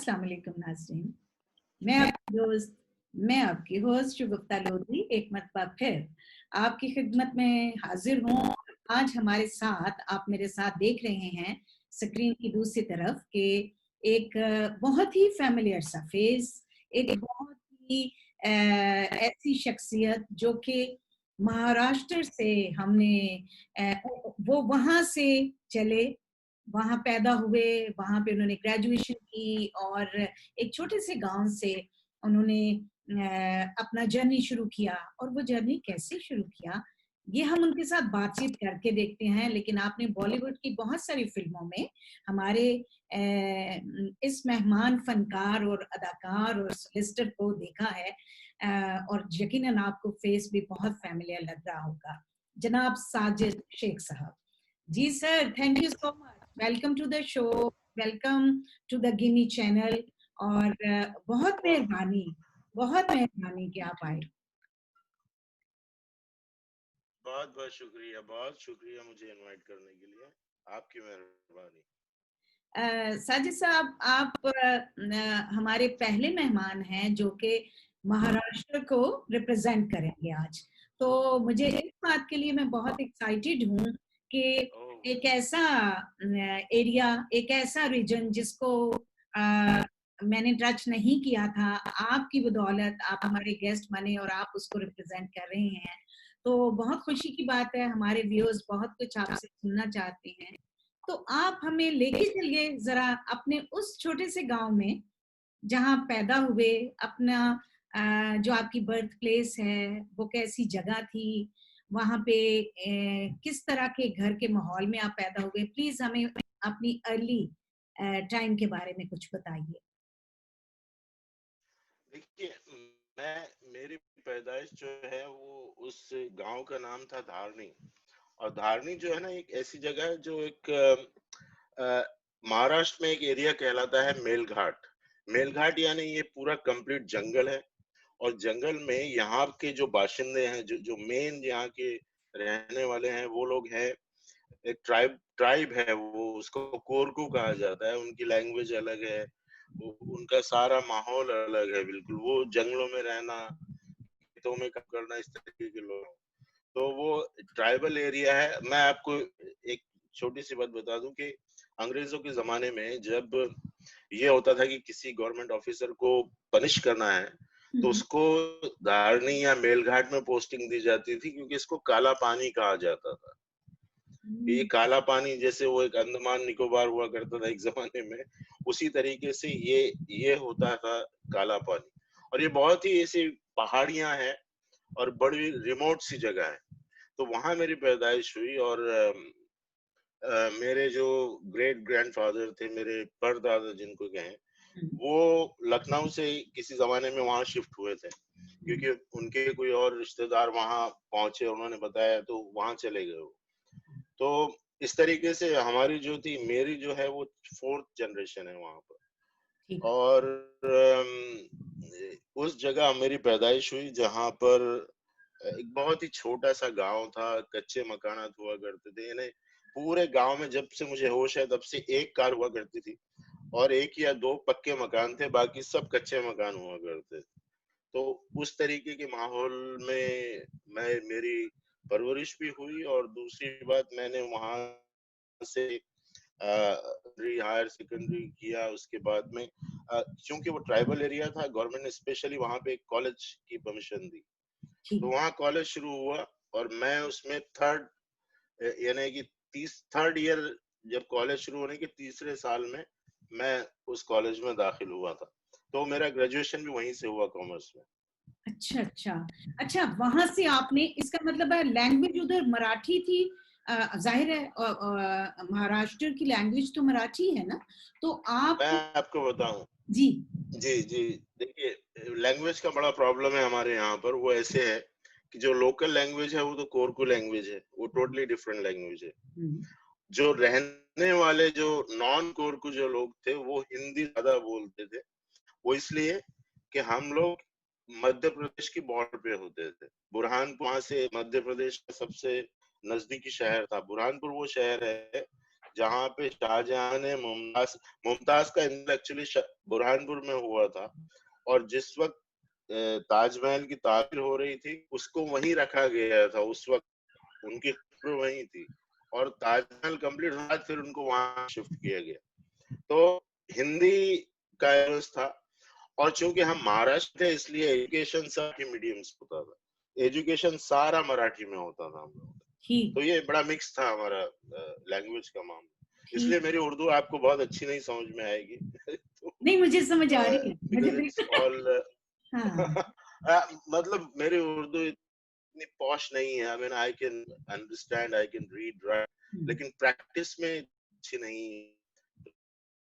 अस्सलाम वालेकुम नाज़रीन। मैं आपकी होस्ट शुगुफ्ता लोधी एक मरतबा फिर आपकी खिदमत में हाजिर हूँ। आज हमारे साथ, आप मेरे साथ देख रहे हैं स्क्रीन की दूसरी तरफ के एक बहुत ही फैमिलियर सा फेस, एक बहुत ही ऐसी शख्सियत जो कि महाराष्ट्र से हमने वो वहाँ से चले, वहाँ पैदा हुए, वहाँ पे उन्होंने ग्रेजुएशन की और एक छोटे से गांव से उन्होंने अपना जर्नी शुरू किया। और वो जर्नी कैसे शुरू किया ये हम उनके साथ बातचीत करके देखते हैं। लेकिन आपने बॉलीवुड की बहुत सारी फिल्मों में हमारे इस मेहमान फनकार और अदाकार और सोलिसिटर को देखा है, और यकीनन आपको फेस भी बहुत फैमिलियर लग रहा होगा। जनाब साजिद शेख साहब। जी sir, thank you so much. Welcome to the show, welcome to the गिनी चैनल। और बहुत मेहरबानी कि आप आए। बहुत शुक्रिया मुझे इनवाइट करने के लिए। आपकी मेहरबानी। साजिद साहब, आप हमारे पहले मेहमान हैं जो कि महाराष्ट्र को रिप्रेजेंट करेंगे आज। तो मुझे इस बात के लिए मैं बहुत एक्साइटेड हूँ कि एक ऐसा एरिया, एक ऐसा रीजन जिसको मैंने टच नहीं किया था, आपकी बदौलत आप हमारे गेस्ट बने और आप उसको रिप्रेजेंट कर रहे हैं। तो बहुत खुशी की बात है। हमारे व्यूअर्स बहुत कुछ आपसे सुनना चाहते हैं। तो आप हमें लेके चलिए जरा अपने उस छोटे से गांव में जहां पैदा हुए, अपना जो आपकी बर्थ प्लेस है वो कैसी जगह थी, वहां पे किस तरह के घर के माहौल में आप पैदा हुए। प्लीज हमें अपनी अर्ली टाइम के बारे में कुछ बताइए। देखिए, मेरी पैदाइश जो है वो उस गांव का नाम था धारनी। और धारनी जो है ना, एक ऐसी जगह है जो एक महाराष्ट्र में एक एरिया कहलाता है मेलघाट। मेलघाट यानी ये पूरा कंप्लीट जंगल है। और जंगल में यहाँ के जो बाशिंदे हैं, जो मेन यहाँ के रहने वाले हैं, वो लोग हैं, एक ट्राइब है, वो उसको कोरकू कहा जाता है। उनकी लैंग्वेज अलग है, उनका सारा माहौल अलग है बिल्कुल। वो जंगलों में रहना, खेतों में काम करना, इस तरीके के लोग। तो वो ट्राइबल एरिया है। मैं आपको एक छोटी सी बात बता दूं कि अंग्रेजों के जमाने में जब ये होता था कि किसी गवर्नमेंट ऑफिसर को पनिश करना है, तो उसको धारनी या मेलघाट में पोस्टिंग दी जाती थी, क्योंकि इसको काला पानी कहा जाता था। ये काला पानी, जैसे वो एक अंडमान निकोबार हुआ करता था एक जमाने में, उसी तरीके से ये होता था काला पानी। और ये बहुत ही ऐसी पहाड़ियां हैं और बड़ी रिमोट सी जगह है। तो वहां मेरी पैदाइश हुई। और मेरे जो ग्रेट ग्रैंडफादर थे, मेरे परदादा जिनको कहें, वो लखनऊ से किसी जमाने में वहां शिफ्ट हुए थे, क्योंकि उनके कोई और रिश्तेदार वहां पहुंचे, उन्होंने बताया तो वहां चले गए वो। तो इस तरीके से हमारी जो थी, मेरी जो है वो 4th जनरेशन है वहां पर। और उस जगह मेरी पैदाइश हुई जहां पर एक बहुत ही छोटा सा गांव था, कच्चे मकानात हुआ करते थे। यानी पूरे गांव में जब से मुझे होश है तब से एक कार हुआ करती थी और एक या दो पक्के मकान थे, बाकी सब कच्चे मकान हुआ करते थे। तो उस तरीके के माहौल में मेरी परवरिश भी हुई। और दूसरी बात, मैंने वहां से हायर सेकेंडरी किया। उसके बाद में क्योंकि वो ट्राइबल एरिया था, गवर्नमेंट ने स्पेशली वहां पे एक कॉलेज की परमिशन दी, तो वहाँ कॉलेज शुरू हुआ। और मैं उसमें यानी कि थर्ड ईयर, जब कॉलेज शुरू होने के तीसरे साल में मैं उस कॉलेज में दाखिल हुआ था। तो मेरा ग्रेजुएशन भी वहीं से हुआ, कॉमर्स में। अच्छा, वहां से आपने, इसका मतलब है लैंग्वेज उधर मराठी थी। जाहिर है महाराष्ट्र की लैंग्वेज तो मराठी है ना, तो आप। मैं आपको बताऊं, जी जी देखिए, लैंग्वेज का बड़ा प्रॉब्लम है हमारे यहाँ पर। वो ऐसे है कि जो लोकल लैंग्वेज है वो तो कोरकू लैंग्वेज है, वो टोटली डिफरेंट लैंग्वेज है। जो रहने वाले जो नॉन कोरकू जो लोग थे, वो हिंदी ज्यादा बोलते थे। वो इसलिए कि हम लोग मध्य प्रदेश की बॉर्डर पे होते थे। बुरहानपुर, वहां से मध्य प्रदेश का सबसे नजदीकी शहर था बुरहानपुर। वो शहर है जहाँ पे शाहजहां ने मुमताज का एक्चुअली बुरहानपुर में हुआ था, और जिस वक्त ताजमहल की तामीर हो रही थी उसको वहीं रखा गया था, उस वक्त उनकी कब्र वहीं थी, और ताजमहल कंप्लीट हुआ फिर उनको वहां शिफ्ट किया गया। तो हिंदी का यूज था, और चूंकि हम महाराष्ट्र थे इसलिए एजुकेशन सारे मीडियम से होता था, एजुकेशन सारा मराठी में होता था हम लोग। तो ये बड़ा मिक्स था हमारा लैंग्वेज का मामला, इसलिए मेरी उर्दू आपको बहुत अच्छी नहीं समझ में आएगी। तो, नहीं, मुझे समझ आ रही है, मुझे बिकॉज इट्स ऑल मतलब मेरी उर्दू इतनी पॉश नहीं है, I mean I can understand, I can read write, लेकिन प्रैक्टिस में अच्छी नहीं।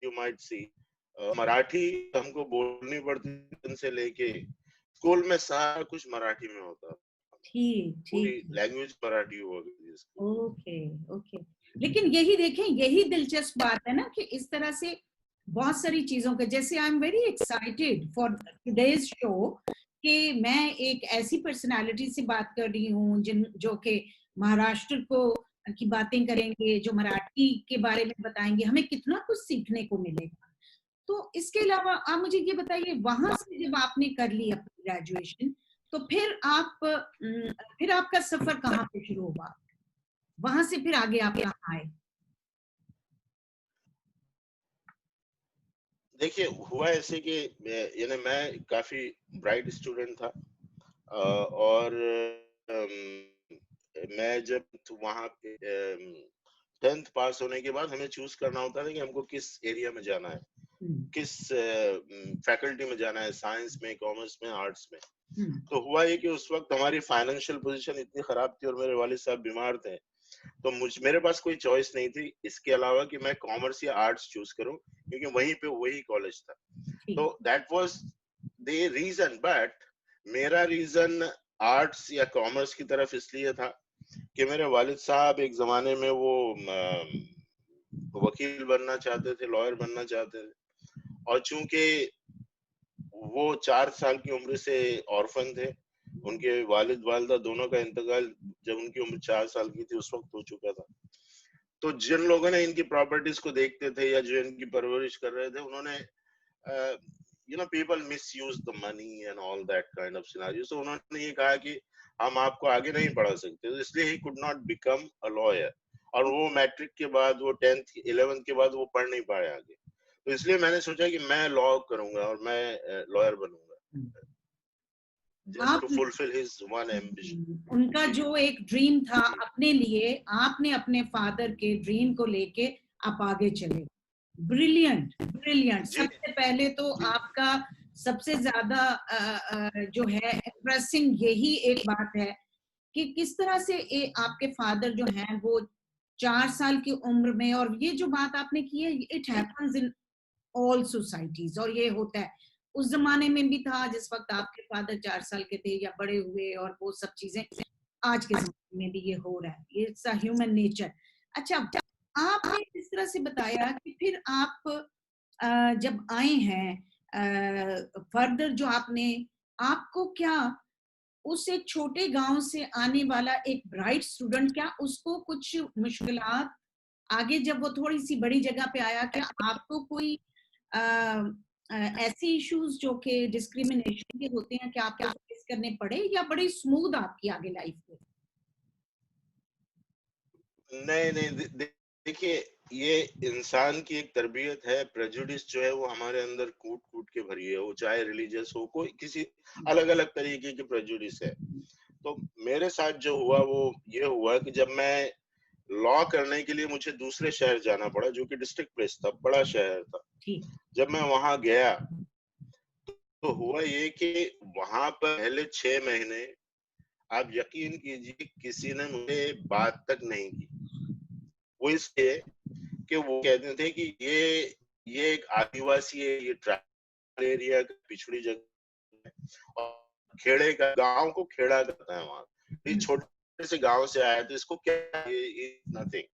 यू माइट सी मराठी हमको बोलनी पड़ती से लेके स्कूल में सारा कुछ मराठी में होता, ठीक पूरी ठीक, लैंग्वेज मराठी हो गई। Okay okay. लेकिन यही देखें, यही दिलचस्प बात है ना कि इस तरह से बहुत सारी चीजों के, जैसे I am very excited for today's show कि मैं एक ऐसी पर्सनालिटी से बात कर रही हूँ जिन जो कि महाराष्ट्र को की बातें करेंगे, जो मराठी के बारे में बताएंगे, हमें कितना कुछ सीखने को मिलेगा। तो इसके अलावा आप मुझे ये बताइए, वहां से जब आपने कर ली अपनी ग्रेजुएशन, तो फिर आपका सफर कहाँ पे शुरू हुआ, वहां से फिर आगे आप यहाँ आए? देखिए हुआ ऐसे कि यानी मैं काफी ब्राइट स्टूडेंट था, और मैं जब वहाँ पे 10th पास होने के बाद हमें चूज करना होता था कि हमको किस एरिया में जाना है, किस फैकल्टी में जाना है, साइंस में, कॉमर्स में, आर्ट्स में। तो हुआ ये कि उस वक्त हमारी फाइनेंशियल पोजीशन इतनी खराब थी और मेरे वालिद साहब बीमार थे, तो मेरे पास कोई चॉइस नहीं थी इसके अलावा कि मैं कॉमर्स या आर्ट्स चूज करूं, क्योंकि वहीं पे वही कॉलेज था। तो that was the reason, but मेरा रीजन आर्ट्स या कॉमर्स की तरफ इसलिए था कि मेरे वालिद साहब एक जमाने में वो वकील बनना चाहते थे, लॉयर बनना चाहते थे, और चूंकि वो 4 साल की उम्र से ऑर्फन थे, उनके वालिद वालिदा दोनों का इंतकाल जब उनकी उम्र 4 साल की थी उस वक्त हो चुका था। तो जिन लोगों ने इनकी प्रॉपर्टीज को देखते थे या जो इनकी परवरिश कर रहे थे, उन्होंने people misuse the money and all that kind of scenario, so उन्होंने ये कहा कि हम आपको आगे नहीं पढ़ा सकते, तो इसलिए he could not become a lawyer, और वो मैट्रिक के बाद, वो 10th 11th के बाद वो पढ़ नहीं पाए आगे, तो इसलिए मैंने सोचा कि मैं लॉ करूंगा और मैं लॉयर बनूंगा, just to fulfill his one ambition. उनका जो एक ड्रीम था अपने लिए, आपने अपने फादर के ड्रीम को लेके आप आगे चले। Brilliant brilliant. सबसे पहले तो आपका सबसे ज्यादा जो है इंप्रेसिंग यही एक बात है कि किस तरह से आपके फादर जो हैं वो 4 साल की उम्र में, और ये जो बात आपने की है, it happens in all societies, और ये होता है, उस जमाने में भी था जिस वक्त आपके फादर 4 साल के थे या बड़े हुए, और वो सब चीजें आज के जमाने में भी ये हो रहा है, ये इट्स अ ह्यूमन नेचर। अच्छा, आपने इस तरह से बताया कि फिर आप जब आए हैं फर्दर, जो आपको क्या उस एक छोटे गांव से आने वाला एक ब्राइट स्टूडेंट, क्या उसको कुछ मुश्किलात आगे जब वो थोड़ी सी बड़ी जगह पे आया, क्या आपको कोई ऐसे इश्यूज जो कि डिस्क्रिमिनेशन के होते हैं, क्या आपको फेस करने पड़े, या बड़ी स्मूथ आपकी आगे लाइफ में? नहीं, देखिए ये इंसान की एक तरबियत है, प्रेजुडिस जो है वो हमारे अंदर कूट कूट के भरी है, वो चाहे रिलीजियस हो, कोई किसी अलग अलग तरीके की प्रेजुडिस है। तो मेरे साथ जो हुआ वो ये हुआ कि जब मैं लॉ करने के लिए मुझे दूसरे शहर जाना पड़ा, जो कि डिस्ट्रिक्ट प्लेस था, बड़ा शहर था। जब मैं वहां गया तो हुआ ये कि वहां पर पहले 6 महीने आप यकीन कीजिए किसी ने मुझे बात तक नहीं की, वो इसलिए कि वो कहते थे कि ये एक आदिवासी है, ये ट्राइबल एरिया का पिछड़ी जगह है, और खेड़े का, गांव को खेड़ा करता है वहां, ये छोटे से गांव से आया तो इसको क्या, ये नथिंग,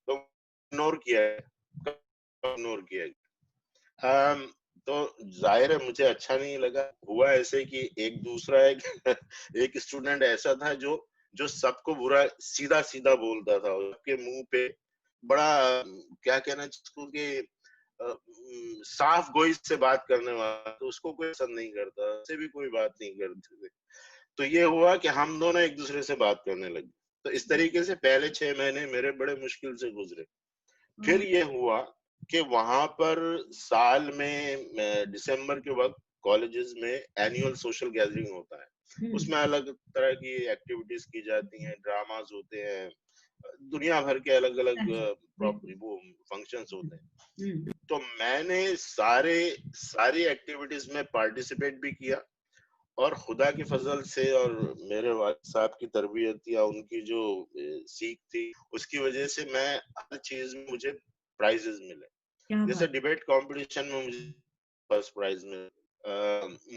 तो इग्नोर किया। तो जाहिर है मुझे अच्छा नहीं लगा। हुआ ऐसे कि एक दूसरा एक स्टूडेंट ऐसा था जो सबको बुरा सीधा सीधा बोलता था, उसके मुंह पे बड़ा क्या कहना जिसको कि साफ गोई से बात करने वाला, तो उसको कोई पसंद नहीं करता, उससे भी कोई बात नहीं करते थे। तो ये हुआ कि हम दोनों एक दूसरे से बात करने लगे। तो इस तरीके से पहले 6 महीने मेरे बड़े मुश्किल से गुजरे। फिर ये हुआ कि वहां पर साल में दिसंबर के वक्त कॉलेजेस में एनुअल सोशल गैदरिंग होता है। उसमें अलग तरह की एक्टिविटीज की जाती हैं, ड्रामास होते हैं, दुनिया भर के अलग अलग वो फंक्शंस होते हैं। तो मैंने सारी एक्टिविटीज में पार्टिसिपेट भी किया, और खुदा की फजल से और मेरे वालिद साहब की तरबियत या उनकी जो सीख थी, उसकी वजह से मैं हर चीज में मुझे प्राइजेस मिले। जैसे डिबेट कंपटीशन में मुझे फर्स्ट प्राइज मिला,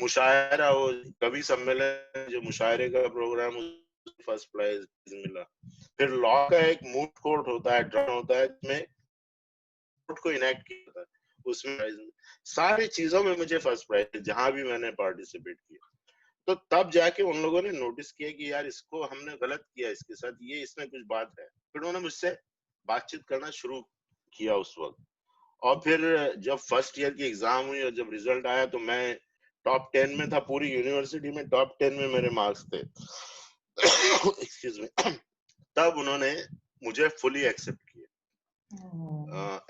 मुशायरा हो, कवि सम्मेलन जो मुशायरे का प्रोग्राम, फर्स्ट प्राइज मिला। फिर लॉ का एक मूड कोर्ट होता है, ड्रामा होता है, जिसमें कोर्ट को इनेक्ट किया जाता है, उसमें प्राइज मिला। सारी चीजों में मुझे फर्स्ट प्राइज, जहां भी मैंने पार्टिसिपेट किया। तो तब जाके उन लोगों ने नोटिस किया कि यार इसको हमने गलत किया, इसके साथ ये इसमें कुछ बात है। फिर उन्होंने मुझसे बातचीत करना शुरू किया उस वक्त। और फिर जब फर्स्ट ईयर की एग्जाम हुई और जब रिजल्ट आया, तो मैं टॉप 10 में था, पूरी यूनिवर्सिटी में टॉप 10 में मेरे मार्क्स थे। Excuse me. तब उन्होंने मुझे फुली एक्सेप्ट किया,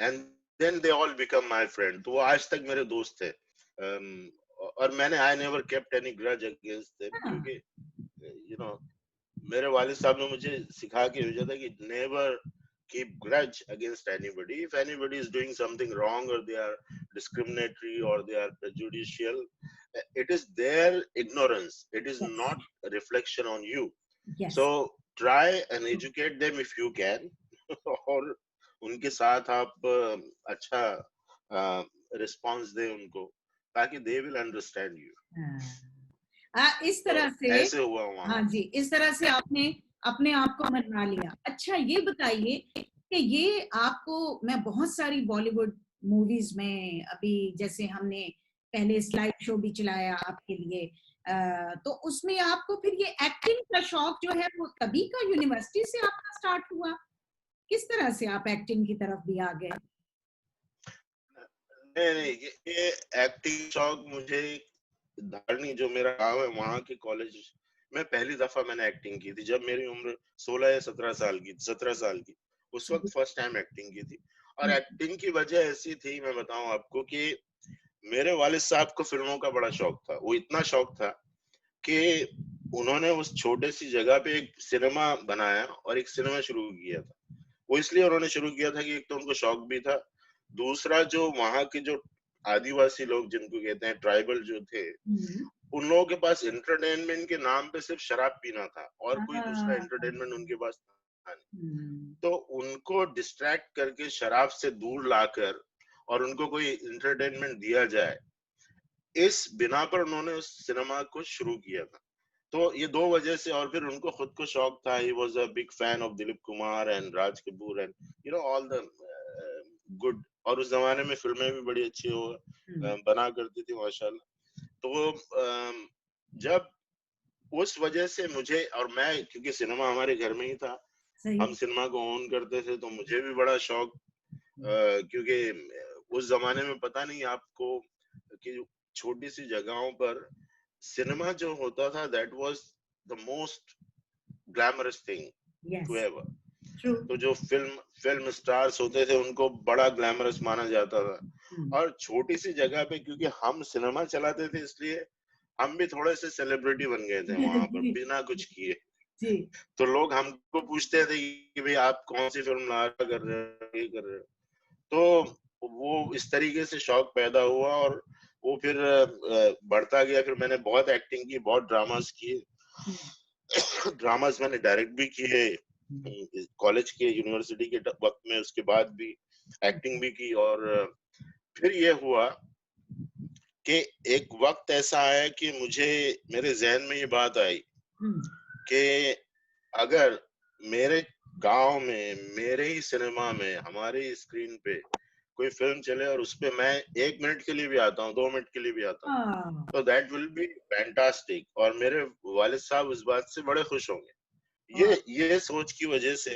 and then they all become my friend. तो वो आज तक मेरे दोस्त थे। और मैंने I never kept any grudge against them, क्योंकि यू नो मेरे वालिद साहब ने मुझे सिखा के भेजा था कि never keep grudge against anybody. If anybody is doing something wrong, or they are discriminatory, or they are prejudicial, it is their ignorance. It is not a reflection on you. So try and educate them if you can. और उनके साथ आप अच्छा response दें उनको, ताकि they will understand you. इस तरह से ऐसे हुआ वहाँ। हाँ जी, इस तरह से आपने अपने आप को मना लिया। अच्छा, ये बताइए कि ये आपको, मैं बहुत सारी बॉलीवुड मूवीज में अभी, जैसे हमने पहले स्लाइड शो भी चलाया आपके लिए, तो उसमें आपको फिर ये एक्टिंग का शौक जो है वो तभी का यूनिवर्सिटी से आपका स्टार्ट हुआ? किस तरह से आप एक्टिंग की तरफ भी आ गए? नहीं, ये एक्टिंग शौक मुझे धारनी, जो मेरा गांव है, वहाँ के कॉलेज में पहली दफा मैंने एक्टिंग की थी जब मेरी उम्र 16 या 17 साल की, 17 साल की। उस वक्त फर्स्ट टाइम एक्टिंग की थी। और एक्टिंग की वजह ऐसी थी, मैं बताऊं आपको, कि मेरे वालिद साहब को फिल्मों का बड़ा शौक था। वो इतना शौक था कि उन्होंने उस छोटे सी जगह पे एक सिनेमा बनाया और एक सिनेमा शुरू किया था। वो इसलिए उन्होंने शुरू किया था कि एक तो उनको शौक भी था, दूसरा जो वहाँ के जो आदिवासी लोग जिनको कहते हैं ट्राइबल जो थे, उन लोगों के पास एंटरटेनमेंट के नाम पे सिर्फ शराब पीना था, और कोई दूसरा एंटरटेनमेंट उनके पास था नहीं। तो उनको डिस्ट्रैक्ट करके शराब से दूर लाकर और उनको कोई एंटरटेनमेंट दिया जाए, इस बिना पर उन्होंने उस सिनेमा को शुरू किया था। तो ये दो वजह से। और फिर उनको खुद को शौक था, he was a big fan of Dilip Kumar and Raj Kapoor and you know all the good. और उस जमाने में फिल्में भी बड़ी अच्छी बना करती थी माशाल्लाह। तो जब उस वजह से मुझे, और मैं क्योंकि सिनेमा हमारे घर में ही था, हम सिनेमा को ऑन करते थे, तो मुझे भी बड़ा शौक, क्योंकि उस जमाने में पता नहीं आपको कि छोटी सी जगहों पर सिनेमा जो होता था, that was the most glamorous thing to ever. तो जो फिल्म स्टार्स होते थे उनको बड़ा ग्लैमरस माना जाता था। और छोटी सी जगह पे क्योंकि हम सिनेमा चलाते थे, इसलिए हम भी थोड़े से सेलिब्रिटी बन गए थे वहां पर बिना कुछ किए। तो लोग हमको पूछते थे कि भाई आप कौन सी फिल्म ला कर रहे हो, ये कर रहे हो। तो वो इस तरीके से शौक पैदा हुआ, और वो फिर बढ़ता गया। फिर मैंने बहुत एक्टिंग की, बहुत ड्रामास किए। ड्रामास मैंने डायरेक्ट भी किए कॉलेज के, यूनिवर्सिटी के वक्त में। उसके बाद भी एक्टिंग भी की। और फिर ये हुआ कि एक वक्त ऐसा आया कि मुझे, मेरे जहन में ये बात आई कि अगर मेरे गांव में, मेरे ही सिनेमा में, हमारे ही स्क्रीन पे कोई फिल्म चले और उस पे मैं 1 मिनट के लिए भी आता हूँ, 2 मिनट के लिए भी आता हूँ, तो दैट विल बी फैंटास्टिक। और मेरे वालिद साहब उस बात से बड़े खुश होंगे। ये सोच की वजह से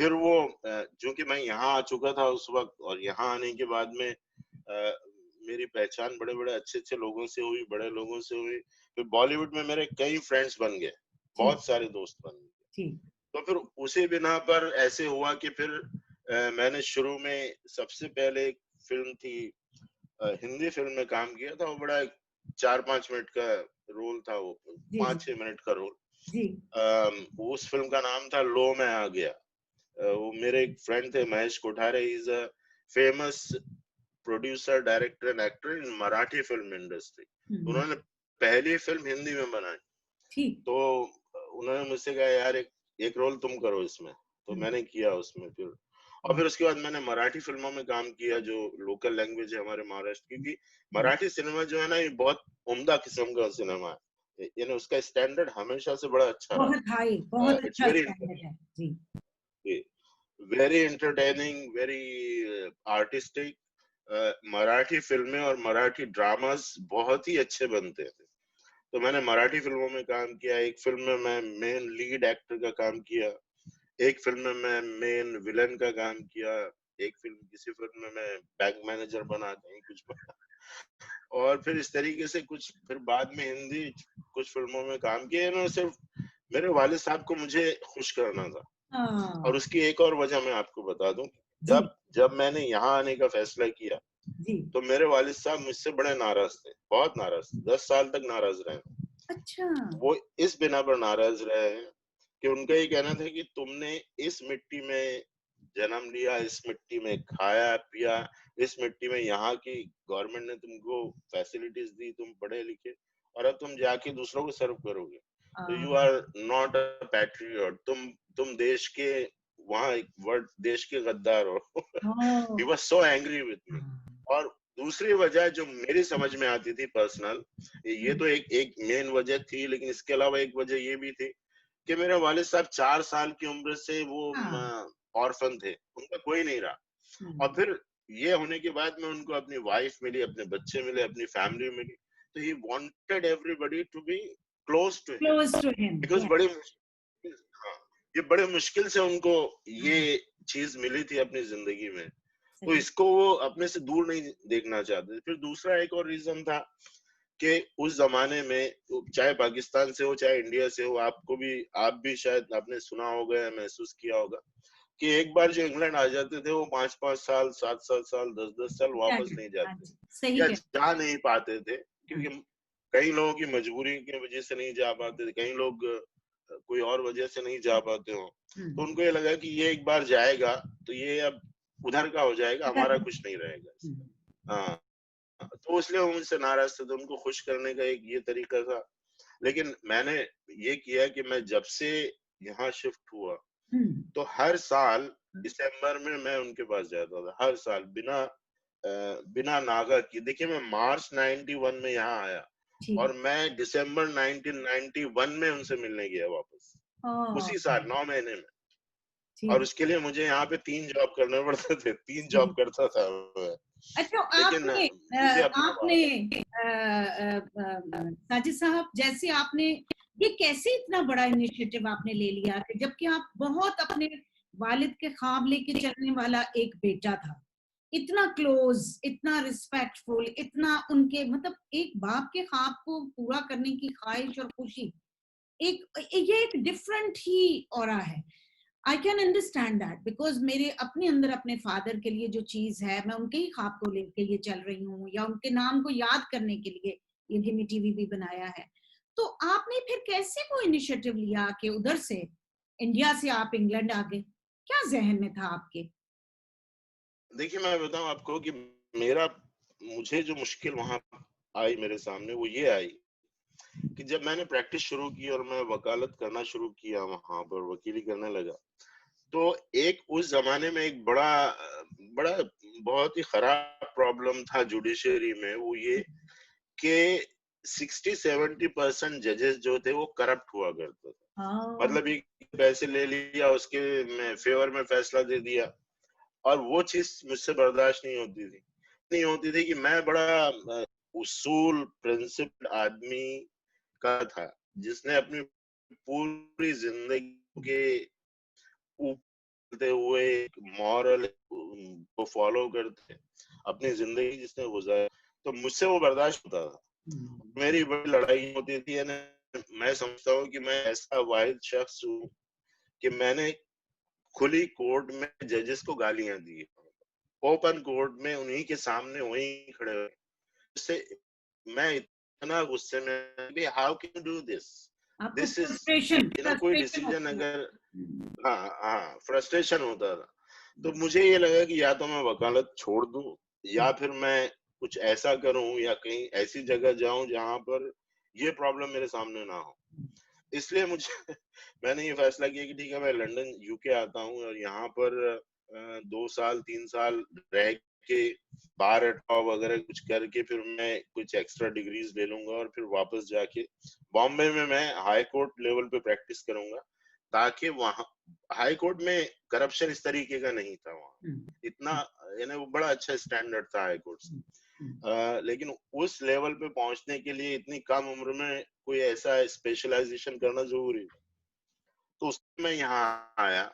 फिर वो चूंकि मैं यहाँ आ चुका था उस वक्त, और यहाँ आने के बाद में मेरी पहचान बड़े बड़े अच्छे अच्छे लोगों से हुई, बड़े लोगों से हुई। फिर बॉलीवुड में मेरे कई फ्रेंड्स बन गए, जी, बहुत सारे दोस्त बन गए। जी, तो फिर उसी बिना पर ऐसे हुआ कि फिर मैंने शुरू में सबसे पहले एक फिल्म थी, हिंदी फिल्म में काम किया था। वो बड़ा 4-5 मिनट का रोल था, वो जी, जी, 5-6 मिनट का रोल। जी, उस फिल्म का नाम था लो मैं आ गया। वो मेरे एक फ्रेंड थे Mahesh Kothare, is a famous producer, director and actor in Marathi film industry. Hmm, उन्होंने पहली फिल्म हिंदी में बनाई। ठीक, तो उन्होंने मुझसे कहा यार एक एक रोल तुम करो इसमें। तो हम्म, मैंने किया उसमें फिर। और हम्म, फिर उसके बाद मैंने मराठी फिल्मों में काम किया, जो लोकल लैंग्वेज है हमारे महाराष्ट्र की। हम्म, मराठी सिनेमा जो है ना, ये बहुत उम्दा किस्म का सिनेमा है, यानी उसका स्टैंडर्ड हमेशा से बड़ा अच्छा बहुत हाई, बहुत रहा। इट्स अच्छा वेरी स्टैंडर्ड है, जी, very entertaining, very artistic. Marathi फिल्में और मराठी ड्रामास बहुत ही अच्छे बनते थे। तो मैंने मराठी फिल्मों में काम किया। एक फिल्म में मैं मेन लीड एक्टर का काम किया, एक फिल्म में मैं मेन विलन का काम किया, एक फिल्म किसी फिल्म में मैं बैंक मैनेजर बना, कहीं कुछ बना। और फिर इस तरीके से कुछ फिर बाद में हिंदी कुछ फिल्मों में काम किया। इन्होंने सिर्फ मेरे वालिद साहब को मुझे खुश करना था। और हाँ, उसकी एक और वजह मैं आपको बता दूं, जी, जब जब मैंने यहाँ आने का फैसला किया, जी, तो मेरे वालिद साहब मुझसे बड़े नाराज थे, बहुत नाराज थे, 10 साल तक नाराज रहे। अच्छा, वो इस बिना पर नाराज रहे हैं कि उनका ये कहना था कि तुमने इस मिट्टी में जन्म लिया, इस मिट्टी में खाया पिया, इस मिट्टी में यहाँ की गवर्नमेंट ने तुमको फैसिलिटीज दी, तुम पढ़े लिखे, और अब तुम जाके दूसरों को सर्व करोगे, तो यू हाँ, आर नॉट अ पैट्रियट। तुम देश के, वहां एक वर्ड, देश के गद्दार हो। हाँ, he was so angry with me. हाँ, और दूसरी वजह जो मेरी समझ में आती थी पर्सनल, ये हम्म, तो एक एक मेन वजह थी, लेकिन इसके अलावा एक वजह ये भी थी कि मेरे वालिद साहब 4 साल की उम्र से वो हाँ, ऑर्फन थे, उनका कोई नहीं रहा। और हम्म, फिर ये होने के बाद में उनको अपनी वाइफ मिली, अपने बच्चे मिले, अपनी फैमिली मिली। तो he wanted everybody to be close to him, close to him, because yes, बड़े मुश्किल, हाँ, ये बड़े मुश्किल से उनको ये हाँ, चीज मिली थी अपनी जिंदगी में। तो सही, इसको वो अपने से दूर नहीं देखना चाहते थे। फिर दूसरा एक और रीजन था कि उस जमाने में, चाहे पाकिस्तान से हो चाहे इंडिया से हो, आपको भी, आप भी शायद आपने सुना होगा या महसूस किया होगा कि एक बार जो इंग्लैंड आ जाते थे वो 5-5 साल, 7-7 साल, 10-10 साल वापस एग्जैक्टली, नहीं हाँ जाते, जी, सही या कह, जा नहीं पाते थे, हम्म, क्योंकि कई लोगों की मजबूरी की वजह से नहीं जा पाते थे, कई लोग कोई और वजह से नहीं जा पाते हो। तो हम्म, उनको ये लगा कि ये एक बार जाएगा तो ये अब उधर का हो जाएगा, उधर हमारा का, कुछ नहीं रहेगा इसका। हम्म, हाँ, तो इसलिए वो मुझसे नाराज थे, तो उनको खुश करने का एक ये तरीका था। लेकिन मैंने ये किया कि मैं जब से यहाँ शिफ्ट हुआ, हम्म, तो हर साल दिसंबर में मैं उनके पास जाता था, हर साल, बिना नागा की। देखिए, मैं मार्च 91 में यहाँ आया, ठीक, और मैं दिसंबर 1991 में उनसे मिलने गया वापस, हाँ, उसी साल 9 महीने में। और ठीक, उसके लिए मुझे यहाँ पे 3 जॉब करने पड़ते थे, 3 जॉब जी, करता था मैं। अच्छा, लेकिन आपने मुझे अपना आपने बात। साजिद साहब, जैसे आपने ये कैसे इतना बड़ा इनिशिएटिव आपने ले लिया कि जबकि आप बहुत अपने वालिद के ख्वाब लेके चलने वाला एक बेटा था, इतना क्लोज, इतना रिस्पेक्टफुल, इतना उनके मतलब एक बाप के ख्वाब को पूरा करने की ख्वाहिश और खुशी, ये एक डिफरेंट ही ऑरा है। I can understand that because मेरे अपने अंदर अपने फादर के लिए जो चीज है, मैं उनके ही ख्वाब को लेके ये चल रही हूँ, या उनके नाम को याद करने के लिए ये गिमी टीवी भी बनाया है। तो आपने फिर कैसे वो इनिशिएटिव लिया कि उधर से इंडिया से आप इंग्लैंड आ गए? क्या जहन में था आपके? देखिए, मैं बताऊं आपको कि मेरा मुझे जो मुश्किल वहां आई मेरे सामने, वो ये आई कि जब मैंने प्रैक्टिस शुरू की और मैं वकालत करना शुरू किया, वहां पर वकीली करने लगा, तो एक उस जमाने में एक बड़ा बहुत ही खराब प्रॉब्लम था जुडिशरी में, वो ये कि 60-70% जजेस जो थे वो करप्ट हुआ करते थे। हाँ, मतलब ये पैसे ले लिया, उसके में फेवर में फैसला दे दिया, और वो चीज मुझसे बर्दाश्त नहीं होती थी कि मैं बड़ा उसूल प्रिंसिपल आदमी का था, जिसने अपनी पूरी जिंदगी के चलते हुए मॉरल को फॉलो करते अपनी जिंदगी जिसने गुजारी, तो मुझसे वो बर्दाश्त होता था। मेरी बड़ी लड़ाई होती थी, यानी मैं समझता हूँ कि मैं ऐसा वाहिद शख्स हूँ कि मैंने खुली कोर्ट में जजेस को गालियां दी, ओपन कोर्ट में उन्हीं के सामने वहीं खड़े हुए। इससे मैं इतना गुस्से में, how can you do this, आपको दिस इज कोई फ्रस्ट्रेशन डिसीजन होती अगर, है। हाँ हाँ, फ्रस्ट्रेशन होता था। तो मुझे ये लगा कि या तो मैं वकालत छोड़ दूं, या फिर मैं कुछ ऐसा करूं, या कहीं ऐसी जगह जाऊं जहां पर ये प्रॉब्लम मेरे सामने ना हो। इसलिए मुझे मैंने ये फैसला किया कि ठीक है, मैं लंदन यूके आता हूँ और यहाँ पर 2 साल 3 साल रह के बार एटॉ वगैरह कुछ करके फिर मैं कुछ एक्स्ट्रा डिग्रीज ले लूंगा और फिर वापस जाके बॉम्बे में मैं हाई कोर्ट लेवल पे प्रैक्टिस करूंगा, ताकि वहाँ हाई कोर्ट में करप्शन इस तरीके का नहीं था वहाँ इतना, यानी वो बड़ा अच्छा स्टैंडर्ड था हाई कोर्ट। लेकिन उस लेवल पे पहुंचने के लिए इतनी कम उम्र में कोई ऐसा स्पेशलाइजेशन करना जरूरी था। तो उसमें मैं यहाँ आया,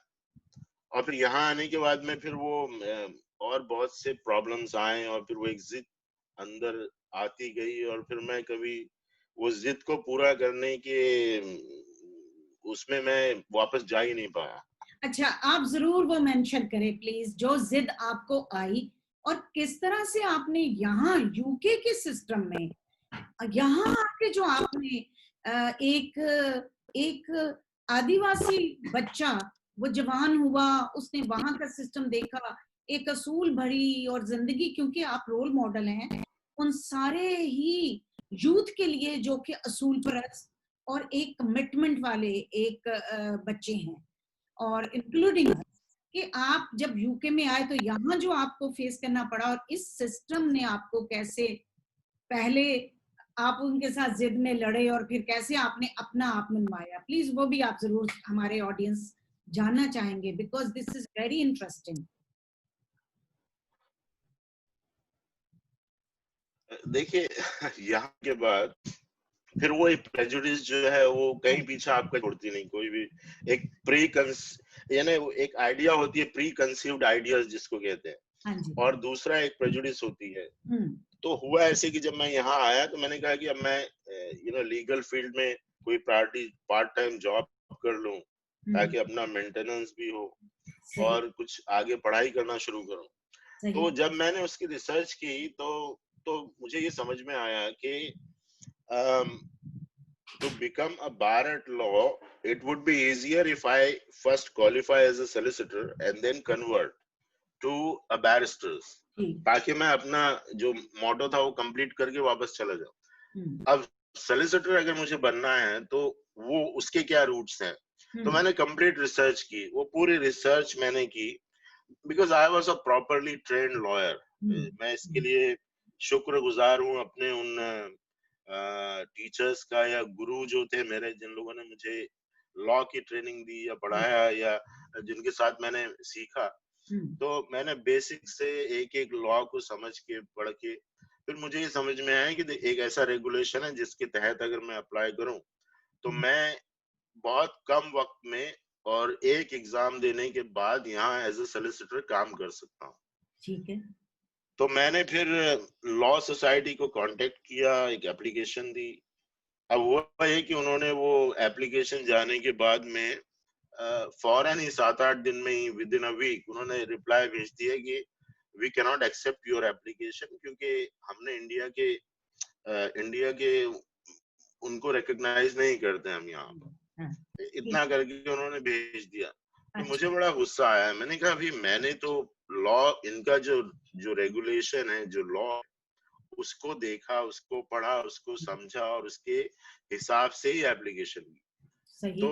और फिर यहाँ आने के बाद में फिर वो और बहुत से प्रॉब्लम्स आए, और फिर वो एक जिद अंदर आती गई, और फिर मैं कभी वो जिद को पूरा करने के उसमें मैं वापस जा ही नहीं पाया। अच्छा, आप जरूर वो मेंशन करें प्लीज, जो जिद आपको आई और किस तरह से आपने यहाँ यूके के सिस्टम में यहाँ आके जो आपने एक एक आदिवासी बच्चा वो जवान हुआ, उसने वहां का सिस्टम देखा, एक असूल भरी और जिंदगी, क्योंकि आप रोल मॉडल हैं उन सारे ही यूथ के लिए जो कि असूल परस्त और एक कमिटमेंट वाले एक बच्चे हैं, और इंक्लूडिंग कि आप जब यूके में आए तो यहाँ जो आपको फेस करना पड़ा और इस सिस्टम ने आपको कैसे, पहले आप उनके साथ जिद में लड़े और फिर कैसे आपने अपना आप मनवाया, प्लीज वो भी आप जरूर हमारे ऑडियंस जानना चाहेंगे, because this is very interesting. देखिए यहाँ के बाद फिर वो एक प्रेजुडिस जो है वो कहीं पीछे आपका छोड़ती नहीं, कोई भी एक यानी वो एक आइडिया होती है, प्री कंसीव्ड आइडियाज जिसको कहते हैं, हाँ जी। और दूसरा एक प्रेजुडिस होती है। तो हुआ ऐसे कि जब मैं यहाँ आया तो मैंने कहा कि अब मैं लीगल फील्ड में कोई पार्ट टाइम जॉब कर लूं, ताकि अपना मेंटेनेंस भी हो और कुछ आगे पढ़ाई करना शुरू करूं। तो जब मैंने उसकी रिसर्च की तो मुझे ये समझ में आया कि to become a bar at law, it would be easier if I first qualify as a solicitor and then convert to a barrister, ताकि मैं अपना जो मोटो था वो कंप्लीट करके वापस चला जाऊं। अब सोलिसिटर अगर मुझे बनना है तो वो उसके क्या रूट्स हैं, तो मैंने कंप्लीट रिसर्च की, वो पूरी रिसर्च मैंने की, because I was a properly trained lawyer. मैं इसके लिए शुक्रगुजार हूँ अपने उन टीचर्स का या गुरु जो थे मेरे, जिन लोगों ने मुझे लॉ की ट्रेनिंग दी या पढ़ाया या जिनके साथ मैंने सीखा। तो मैंने बेसिक से एक एक लॉ को समझ के पढ़ के फिर मुझे ये समझ में आया कि एक ऐसा रेगुलेशन है जिसके तहत अगर मैं अप्लाई करूं तो मैं बहुत कम वक्त में और एक एग्जाम देने के बाद यहाँ एज ए सोलिसिटर काम कर सकता हूँ। ठीक है। तो मैंने फिर लॉ सोसाइटी को कांटेक्ट किया, एक एप्लीकेशन दी। अब वो है कि उन्होंने वो एप्लीकेशन जाने के बाद में फौरन ही 7-8 दिन में ही, विद इन अ वीक, उन्होंने रिप्लाई भेज दिया कि we can not accept your application, क्योंकि हमने इंडिया के उनको रिकॉग्नाइज नहीं करते हम यहाँ पर। इतना करके उन्होंने भेज दिया। तो मुझे बड़ा गुस्सा आया। मैंने कहा अभी मैंने तो लॉ, इनका जो रेगुलेशन है, जो लॉ, उसको देखा, उसको पढ़ा, उसको समझा और उसके हिसाब से ही एप्लीकेशन की। तो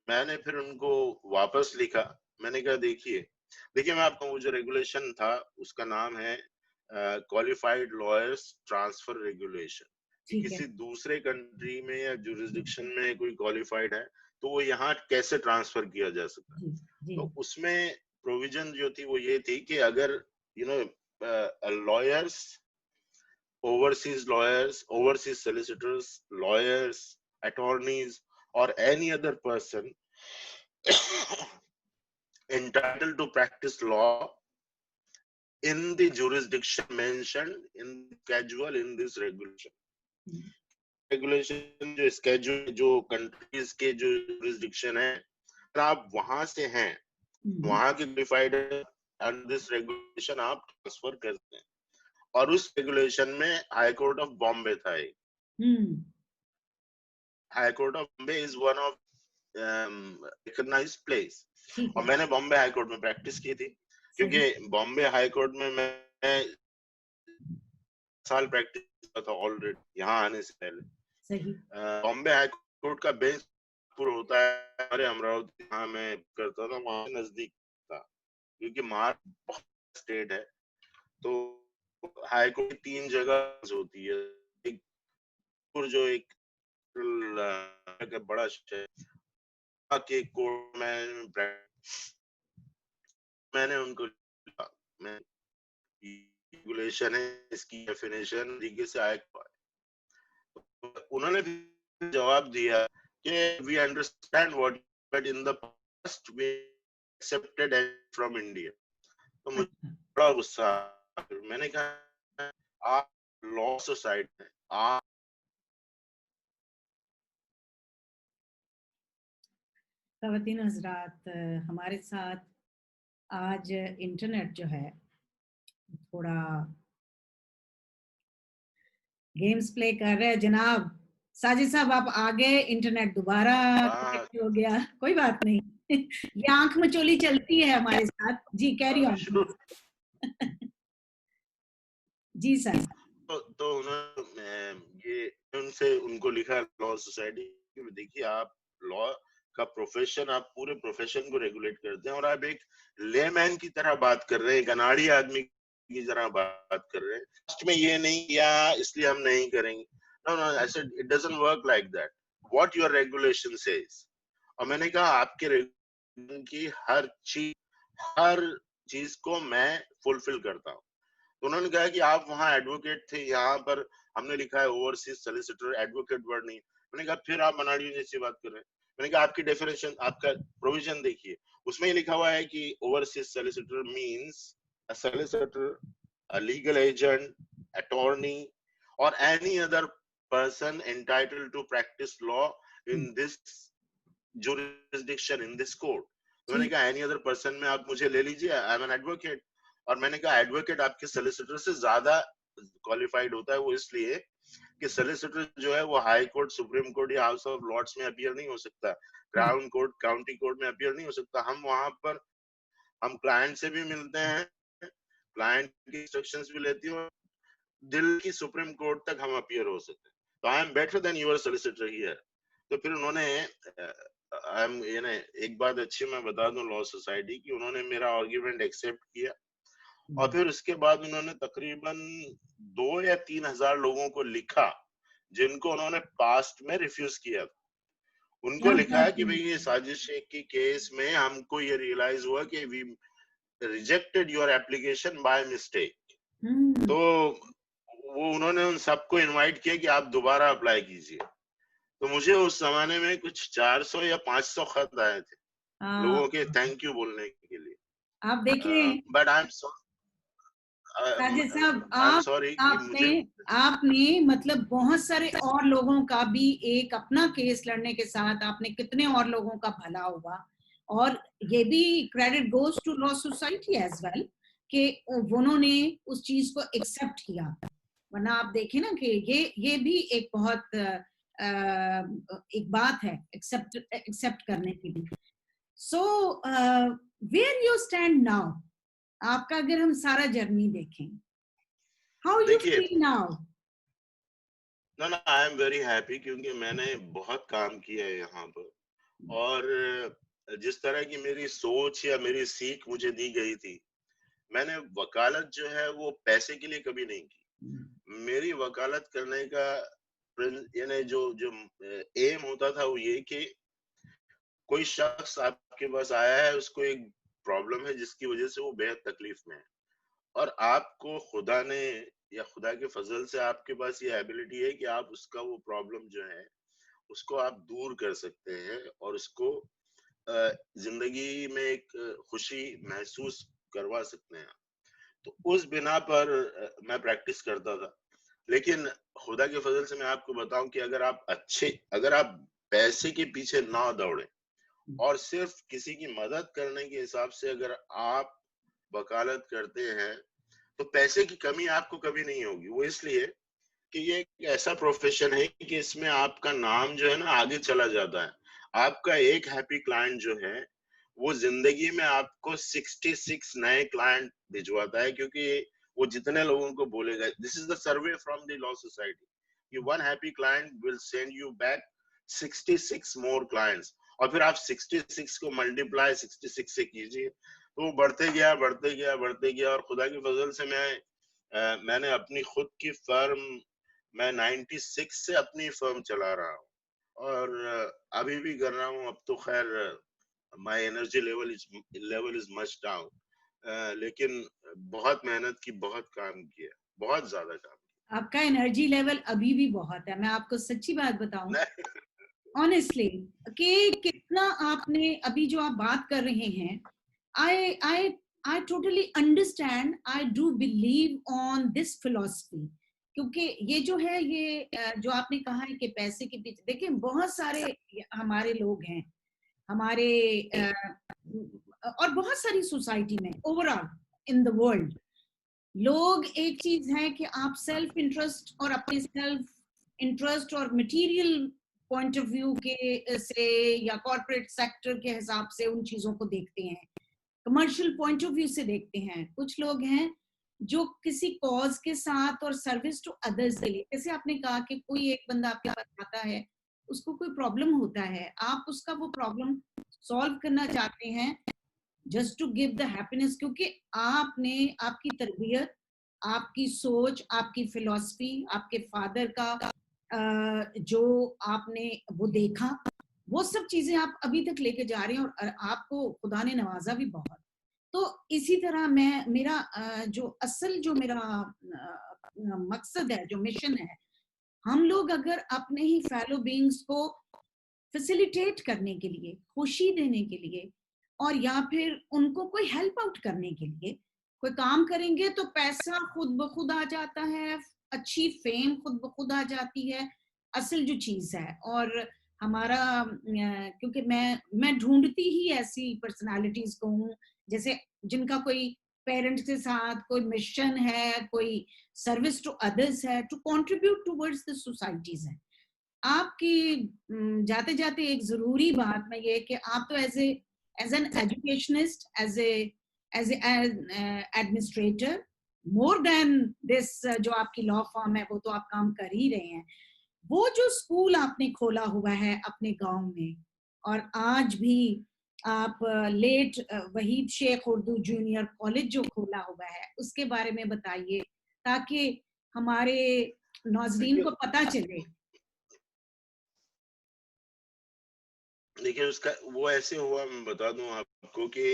मैंने फिर उनको वापस लिखा। मैंने कहा देखिए मैं आपको, वो जो रेगुलेशन था उसका नाम है क्वालिफाइड लॉयर्स ट्रांसफर रेगुलेशन। किसी दूसरे कंट्री में या जुरिस्डिक्शन में कोई क्वालिफाइड है तो वो यहाँ कैसे ट्रांसफर किया जा सकता है। तो उसमें प्रोविजन जो थी वो ये थी कि अगर lawyers, overseas lawyers, overseas solicitors, lawyers, attorneys, or any other person entitled to practice law in the jurisdiction mentioned in schedule in this regulation. Regulation जो स्केड्यूल जो कंट्रीज के जो jurisdiction है, अगर आप वहां से हैं, वहां की क्वालिफाइड अंडर दिस रेगुलेशन आप ट्रांसफर करते हैं। और उस रेगुलेशन में हाई कोर्ट ऑफ बॉम्बे था एक। High Court of Bombay is one of recognized place. और मैंने बॉम्बे हाई कोर्ट में प्रैक्टिस की थी, क्योंकि बॉम्बे हाई कोर्ट में मैं साल प्रैक्टिस किया था ऑलरेडी यहाँ आने से पहले। बॉम्बे हाई कोर्ट का बेंच पूरा होता है हमारे अमरावती, जहाँ मैं करता था वहां नजदीक था, क्योंकि महाराष्ट्र बहुत स्टेट है, तो हाई कोर्ट 3 जगह होती है। एक जो एक बड़ा शहर के कोर्ट में मैंने उनको रेगुलेशन है, इसकी डेफिनेशन तरीके से आए, उन्होंने भी जवाब दिया कि we understand what but in the past we accepted from India. तो मुझे बड़ा गुस्सा, मैंने कहा आप लॉ सोसाइटी है, आप ख़वातीन हज़रात, हमारे साथ आज इंटरनेट जो है थोड़ा गेम्स प्ले कर रहे हैं। जनाब साजिद साहब आप आगे, इंटरनेट दोबारा कनेक्ट हो गया, कोई बात नहीं। ये आंख मचोली चलती है हमारे साथ। जी कैरी ऑन। जी सर। तो उन्होंने ये उनसे उनको लिखा लॉ सोसाइटी, देखिए आप लॉ का प्रोफेशन, आप पूरे प्रोफेशन को रेगुलेट करते हैं और आप एक लेमैन की तरह बात कर रहे हैं, एक अनाड़ी आदमी की तरह बात कर रहे हैं। लास्ट में ये नहीं किया इसलिए हम नहीं करेंगे। No no, I said it doesn't work like that, what your regulation says. और मैंने कहा आपके रेगुलेशन की हर चीज को मैं फुलफिल करता हूँ। तो उन्होंने कहा कि आप वहाँ एडवोकेट थे, यहाँ पर हमने लिखा है ओवरसीज सॉलिसिटर, एडवोकेट वर्ड नहीं। मैंने कहा फिर आप अनाड़ी जैसी बात कर रहे हैं। मैंने कहा आपकी डेफिनेशन, आपका प्रोविजन देखिए, उसमें ही लिखा हुआ है कि overseas solicitor means a solicitor, a legal agent, attorney और any other person entitled to practice law in this jurisdiction in this court। तो मैंने कहा एनी अदर पर्सन में आप मुझे ले लीजिए, आई एम एन एडवोकेट। और मैंने कहा एडवोकेट आपके सॉलिसिटर से ज्यादा क्वालिफाइड होता है, वो इसलिए कि सॉलिसिटर जो है वो हाई कोर्ट, सुप्रीम कोर्ट या हाउस ऑफ लॉर्ड्स में अपीयर नहीं हो सकता, क्राउन कोर्ट, काउंटी कोर्ट में अपीयर नहीं हो सकता। हम वहां पर हम क्लाइंट से भी मिलते हैं, क्लाइंट की इंस्ट्रक्शंस भी लेती हूँ, दिल्ली की सुप्रीम कोर्ट तक हम अपीयर हो सकते हैं। तो I am better than your solicitor here. तो फिर उन्होंने एक बात अच्छी मैं बता दूं लॉ सोसाइटी की, उन्होंने मेरा आर्ग्यूमेंट एक्सेप्ट किया और फिर उसके बाद उन्होंने तकरीबन 2 या 3 हजार लोगों को लिखा जिनको उन्होंने पास्ट में रिफ्यूज किया था। उनको लिखा है कि भाई ये साजिश शेख की केस में हमको ये रियलाइज हुआ कि we rejected your application by mistake. तो वो उन्होंने उन सबको इनवाइट किया कि आप दोबारा अप्लाई कीजिए। तो मुझे उस जमाने में कुछ 400 या 500 खत आए थे लोगों के थैंक यू बोलने के लिए। आप देखें बट आई एम साजिद साहब, आपने मतलब बहुत सारे और लोगों का भी एक अपना केस लड़ने के साथ आपने कितने और लोगों का भला हुआ। और ये भी credit goes to Law Society as well कि उन्होंने उस चीज को एक्सेप्ट किया। वरना आप देखें ना कि ये भी एक बहुत एक बात है एक्सेप्ट करने की भी। So where you stand now, आपका अगर हम सारा जर्नी देखें, हाउ यू फील नाउ? ना आई एम वेरी हैप्पी, क्योंकि मैंने बहुत काम किया है यहाँ पर। और जिस तरह की मेरी सोच या मेरी सीख मुझे दी गई थी, मैंने वकालत जो है वो पैसे के लिए कभी नहीं की। मेरी वकालत करने का यानी जो जो एम होता था वो ये कि कोई शख्स आपके पास आया है, उसको एक प्रॉब्लम है जिसकी वजह से वो बेहद तकलीफ में है, और आपको खुदा ने या खुदा के फजल से आपके पास ये एबिलिटी है कि आप उसका वो प्रॉब्लम जो है उसको आप दूर कर सकते हैं और उसको जिंदगी में एक खुशी महसूस करवा सकते हैं। तो उस बिना पर मैं प्रैक्टिस करता था। लेकिन खुदा के फजल से मैं आपको बताऊं कि अगर आप पैसे के पीछे ना दौड़े और सिर्फ किसी की मदद करने के हिसाब से अगर आप वकालत करते हैं, तो पैसे की कमी आपको कभी नहीं होगी। वो इसलिए कि ये एक ऐसा प्रोफेशन है कि इसमें आपका नाम जो है ना आगे चला जाता है। आपका एक हैप्पी क्लाइंट जो है, वो जिंदगी में आपको 66 नए क्लाइंट भिजवाता है, क्योंकि वो जितने लोगों को बोलेगा, this is the survey from the law society, कि one happy client will send you back 66 more clients. और फिर आप 66 को मल्टीप्लाई 66 से कीजिए, तो वो बढ़ते गया बढ़ते गया बढ़ते गया। और खुदा की फजल से मैंने अपनी खुद की फर्म, मैं 96 से अपनी फर्म चला रहा हूँ और अभी भी कर रहा हूँ। अब तो खैर my energy level is much down, लेकिन बहुत मेहनत की, बहुत काम किया, बहुत ज्यादा काम किया। आपका एनर्जी लेवल अभी भी बहुत है। मैं आपको सच्ची बात बताऊं, ऑनेस्टली, कि कितना आपने अभी जो आप बात कर रहे हैं, I I I totally understand, I do believe on this philosophy. क्योंकि ये जो है, ये जो आपने कहा है कि पैसे के पीछे, देखिए बहुत सारे हमारे लोग हैं, हमारे और बहुत सारी सोसाइटी में ओवरऑल इन द वर्ल्ड, लोग, एक चीज है कि आप सेल्फ इंटरेस्ट और अपने सेल्फ इंटरेस्ट और मटेरियल पॉइंट ऑफ व्यू के से या कॉर्पोरेट सेक्टर के हिसाब से उन चीजों को देखते हैं, कमर्शियल पॉइंट ऑफ व्यू से देखते हैं। कुछ लोग हैं जो किसी कॉज के साथ और सर्विस टू अदर्स के लिए, जैसे आपने कहा कि कोई एक बंदा आपके पास आता है, उसको कोई प्रॉब्लम होता है, आप उसका वो प्रॉब्लम सॉल्व करना चाहते हैं just to give the happiness, क्योंकि आपने, आपकी तरबियत, आपकी सोच, आपकी फिलॉसफी, आपके फादर का जो आपने वो देखा, वो सब चीजें आप अभी तक लेके जा रहे हैं और आपको खुदा ने नवाजा भी बहुत। तो इसी तरह मैं, मेरा जो असल, जो मेरा मकसद है, जो मिशन है, हम लोग अगर अपने ही फेलो बीइंग्स को फैसिलिटेट करने के लिए, खुशी देने के लिए, और या फिर उनको कोई हेल्प आउट करने के लिए कोई काम करेंगे, तो पैसा खुद ब खुद आ जाता है, अच्छी फेम खुद ब खुद आ जाती है, असल जो चीज है। और हमारा, क्योंकि मैं ढूंढती ही ऐसी पर्सनालिटीज को हूँ, जैसे जिनका कोई पेरेंट्स के साथ कोई मिशन है, कोई सर्विस टू अदर्स है, to contribute towards the societies है। आपकी जाते जाते एक जरूरी बात में ये कि आप तो as an educationist, as administrator, more than this, जो आपकी लॉ फॉर्म है, वो तो आप काम कर ही रहे हैं। वो जो स्कूल आपने खोला हुआ है अपने गांव में, और आज भी आप late Waheed Shaikh Urdu Junior College जो खोला हुआ है, उसके बारे में बताइए, ताकि हमारे नाज़रीन को पता चले। देखिए, उसका वो ऐसे हुआ, मैं बता दूं आपको कि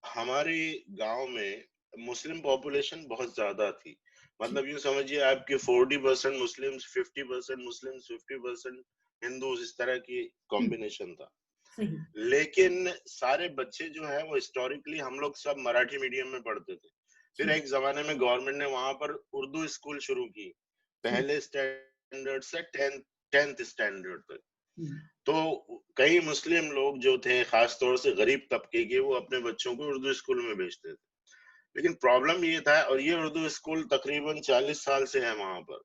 हमारे गांव में मुस्लिम पॉपुलेशन बहुत ज्यादा थी। मतलब यूं समझिए आपके 40% मुस्लिम्स, 50% मुस्लिम्स, 50% हिंदूज, इस तरह की कॉम्बिनेशन था। लेकिन सारे बच्चे जो है वो हिस्टोरिकली हम लोग सब मराठी मीडियम में पढ़ते थे। फिर एक जमाने में गवर्नमेंट ने वहां पर उर्दू स्कूल शुरू की, पहले स्टैंडर्ड से 10th स्टैंडर्ड तक। तो कई मुस्लिम लोग जो थे, खास तौर से गरीब तबके के, वो अपने बच्चों को उर्दू स्कूल में भेजते थे। लेकिन प्रॉब्लम ये था, और ये उर्दू स्कूल तकरीबन 40 साल से है वहां पर,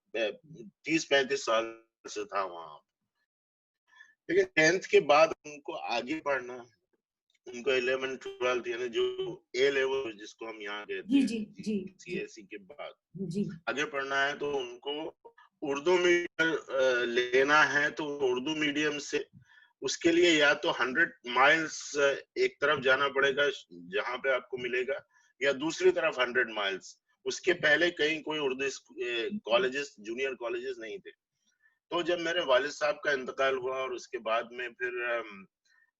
30-35 साल से था वहां। लेकिन 10th के बाद उनको आगे पढ़ना, उनको 11th-12th यानी जो ए लेवल जिसको हम यहाँ कहते हैं, GCSE के बाद आगे पढ़ना है, तो उनको उर्दू मीडियम लेना है। तो उर्दू मीडियम से उसके लिए या तो 100 माइल्स एक तरफ जाना पड़ेगा जहां पे आपको मिलेगा, या दूसरी तरफ 100 माइल्स। उसके पहले कहीं कोई उर्दू कॉलेजेस, जूनियर कॉलेजेस नहीं थे। तो जब मेरे वालिद साहब का इंतकाल हुआ और उसके बाद में फिर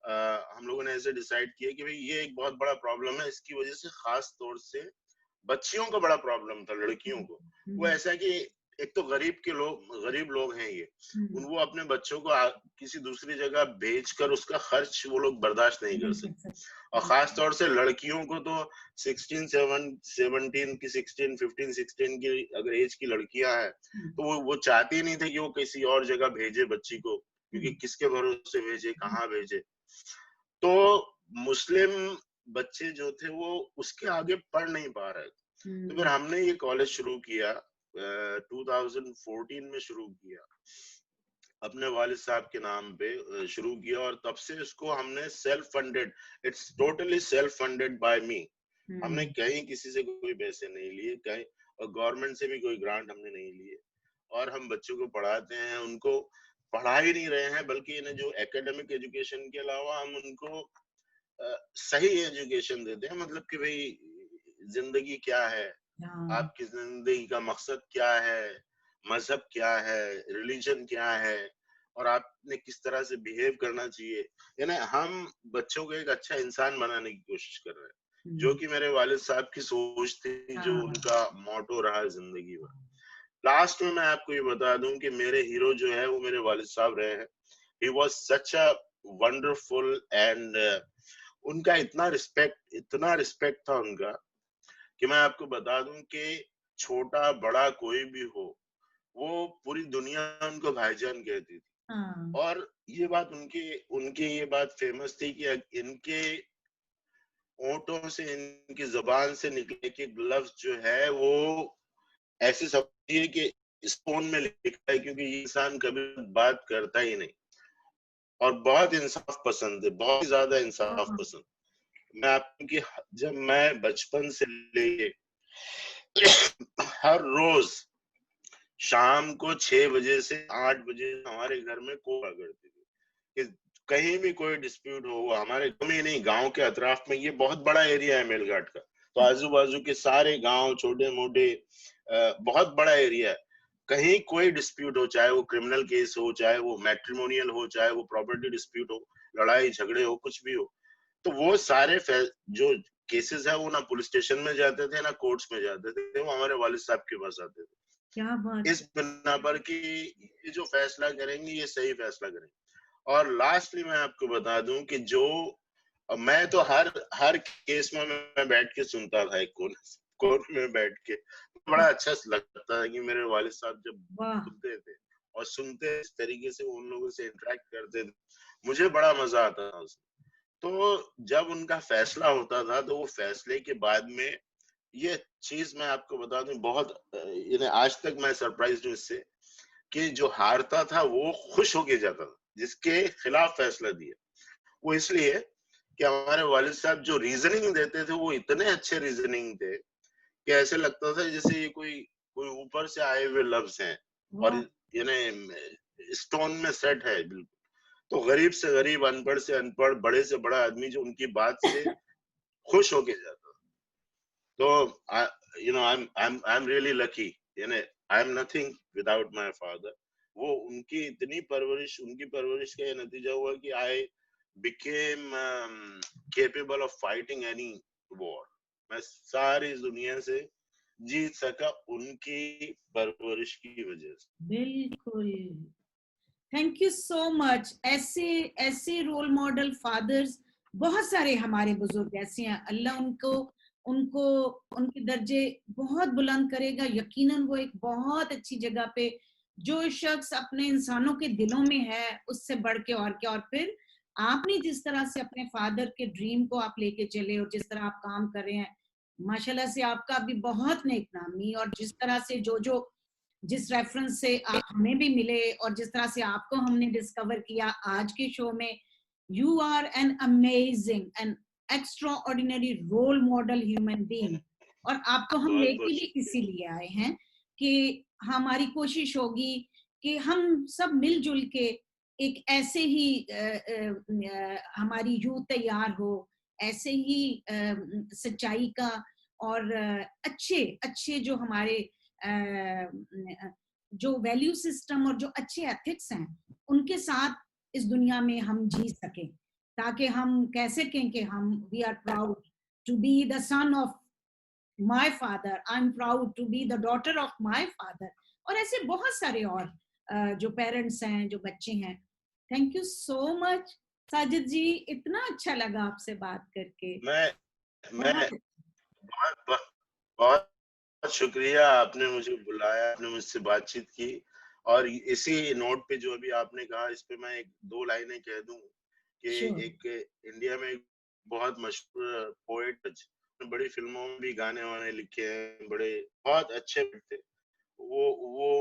हम लोगों ने ऐसे डिसाइड किया कि भाई ये एक बहुत बड़ा प्रॉब्लम है, इसकी वजह से खास तौर से बच्चियों का बड़ा प्रॉब्लम था, लड़कियों को। वो ऐसा कि एक तो गरीब लोग हैं ये, वो अपने बच्चों को किसी दूसरी जगह भेजकर उसका खर्च वो लोग बर्दाश्त नहीं कर सकते। और खास तौर से लड़कियों को तो 17 की 15 16 की अगर एज की लड़कियां हैं तो वो चाहती नहीं थे कि वो किसी और जगह भेजे बच्ची को, क्योंकि किसके भरोसे भेजे, कहाँ भेजे। तो मुस्लिम बच्चे जो थे वो उसके आगे पढ़ नहीं पा रहे थे। तो फिर हमने ये कॉलेज शुरू किया, 2014 में शुरू किया, अपने वालिद साहब के नाम पे शुरू किया, और तब से इसको हमने self funded, it's totally self funded by me. हमने कहीं किसी से कोई पैसे नहीं लिए, कहीं और गवर्नमेंट से भी कोई ग्रांट हमने नहीं लिए, और हम बच्चों को पढ़ाते हैं। उनको पढ़ा ही नहीं रहे हैं, बल्कि इन्हें जो एकेडमिक एजुकेशन के अलावा हम उनको सही एजुकेशन देते हैं। मतलब कि भाई जिंदगी क्या है, आपकी जिंदगी का मकसद क्या है, मजहब क्या है, रिलीजन क्या है, और आपने किस तरह से बिहेव करना चाहिए। यानी हम बच्चों को एक अच्छा इंसान बनाने की कोशिश कर रहे हैं, जो कि मेरे वालिद साहब की सोच थी, जो उनका मोटो रहा जिंदगी में। लास्ट में मैं आपको ये बता दूं कि मेरे हीरो जो है वो मेरे वालिद साहब रहे हैं। He was such a wonderful and उनका इतना रिस्पेक्ट था उनका, कि मैं आपको बता दूं कि छोटा बड़ा कोई भी हो, वो पूरी दुनिया उनको भाईजान कहती थी। और ये बात उनकी ये बात फेमस थी कि इनके होंठों से, इनकी जुबान से निकले के लफ्ज जो है वो ऐसे समझिए कि स्टोन में लिखा है, क्योंकि ये इंसान कभी बात करता ही नहीं, और बहुत इंसाफ पसंद है, बहुत ही ज्यादा इंसाफ पसंद। मैं आपकी, जब मैं बचपन से लेके हर रोज शाम को 6 बजे से 8 बजे हमारे घर में कॉल करती थी कि कहीं भी कोई डिस्प्यूट हो, हमारे गांव में नहीं, गांव के अतराफ में, ये बहुत बड़ा एरिया है मेलघाट का, तो आजू बाजू के सारे गांव, छोटे मोटे, बहुत बड़ा एरिया है। कहीं कोई डिस्प्यूट हो, चाहे वो क्रिमिनल केस हो, चाहे वो मैट्रिमोनियल हो, चाहे वो प्रॉपर्टी डिस्प्यूट हो, लड़ाई झगड़े हो, कुछ भी हो, तो वो सारे जो केसेस है वो ना पुलिस स्टेशन में जाते थे, ना कोर्ट्स में जाते थे, वो हमारे वालिद साहब के पास आते थे। क्या बात, इस बिना पर कि ये जो फैसला करेंगे ये सही फैसला करेंगे। और लास्टली मैं आपको बता दूं कि जो मैं तो हर केस में मैं बैठ के सुनता था, एक कोर्ट में बैठ के, बड़ा अच्छा लगता था कि मेरे वालिद साहब जब सुनते थे और सुनते इस तरीके से उन लोगों से इंटरेक्ट करते थे, मुझे बड़ा मजा आता था उसमें। तो जब उनका फैसला होता था, तो वो फैसले के बाद में ये चीज मैं आपको बता दूं, बहुत आज तक मैं सरप्राइज हूं इससे, कि जो हारता था वो खुश होके जाता था जिसके खिलाफ फैसला दिया। वो इसलिए कि हमारे वालिद साहब जो रीजनिंग देते थे वो इतने अच्छे रीजनिंग थे कि ऐसे लगता था जैसे ये कोई कोई ऊपर से आए हुए लफ्ज हैं, और यानी स्टोन में सेट है बिल्कुल। तो गरीब से गरीब, अनपढ़ से अनपढ़, बड़े से बड़ा आदमी जो उनकी बात से खुश होके जाता। तो I'm really lucky, यानी I am nothing without my father. वो उनकी परवरिश का ये नतीजा हुआ कि I became capable of fighting any war. मैं सारी दुनिया से जीत सका उनकी परवरिश की वजह से। बिल्कुल, थैंक यू सो मच। ऐसे रोल मॉडल फादर्स बहुत सारे हमारे बुजुर्ग ऐसे हैं। अल्लाह उनको उनके दर्जे बहुत बुलंद करेगा। यकीनन वो एक बहुत अच्छी जगह पे, जो शख्स अपने इंसानों के दिलों में है उससे बढ़ के और क्या। और फिर आपने जिस तरह से अपने फादर के ड्रीम को आप लेके चले और जिस तरह आप काम कर रहे हैं, माशाल्लाह से आपका भी बहुत नेक नामी। और जिस तरह से जिस रेफरेंस से आप हमें भी मिले और जिस तरह से आपको हमने डिस्कवर किया आज के शो में, you are an amazing and extraordinary role model human being. और आपको हम लेके भी इसीलिए आए हैं कि हमारी कोशिश होगी कि हम सब मिलजुल के एक ऐसे ही हमारी यूथ तैयार हो, ऐसे ही सच्चाई का और अच्छे जो हमारे जो वैल्यू सिस्टम और जो अच्छे एथिक्स हैं उनके साथ इस दुनिया में हम जी सकें, ताकि हम कह सकें कि हम we are proud to be the son of my father, I am proud to be the daughter of my father. और ऐसे बहुत सारे और जो पेरेंट्स हैं, जो बच्चे हैं। Thank you so much Sajid ji, इतना अच्छा लगा आपसे बात करके। मैं बहुत बहुत बहुत बहुत शुक्रिया, आपने मुझे बुलाया, आपने मुझसे बातचीत की। और इसी नोट पे जो अभी आपने कहा, इस पे मैं एक दो लाइनें कह दूं कि श्योर। एक इंडिया में एक बहुत मशहूर पोएट, बड़ी फिल्मों में भी गाने वाने लिखे हैं, बड़े बहुत अच्छे थे। वो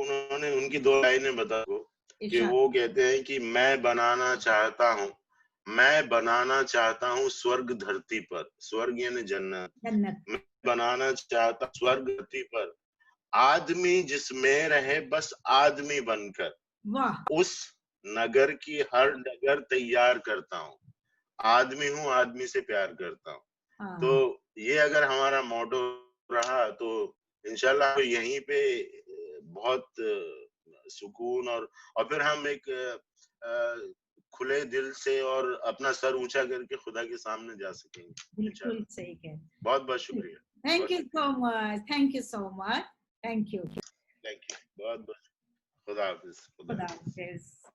उन्होंने उनकी दो लाइनें बता दो कि इरशाद। वो कहते हैं कि मैं बनाना चाहता हूँ स्वर्ग धरती पर, स्वर्ग यानी जन्नत। जन्नत। मैं बनाना चाहता स्वर्ग धरती पर, आदमी जिसमें रहे बस आदमी बनकर, वाह। उस नगर की हर डगर तैयार करता हूँ, आदमी हूँ आदमी से प्यार करता हूँ। तो हाँ, ये अगर हमारा मोटो रहा तो इंशाल्लाह यहीं पे बहुत सुकून और फिर हम एक खुले दिल से और अपना सर ऊंचा करके खुदा के सामने जा सकेंगे बिल्कुल इंशाल्लाह। सही कह। बहुत बहुत शुक्रिया। थैंक बहुत यू शुक्रिया। So much, thank you so much, thank you. Thank you. बहुत बहुत खुदा हाफिज। खुदा खुदा हाफिज। हाफिज।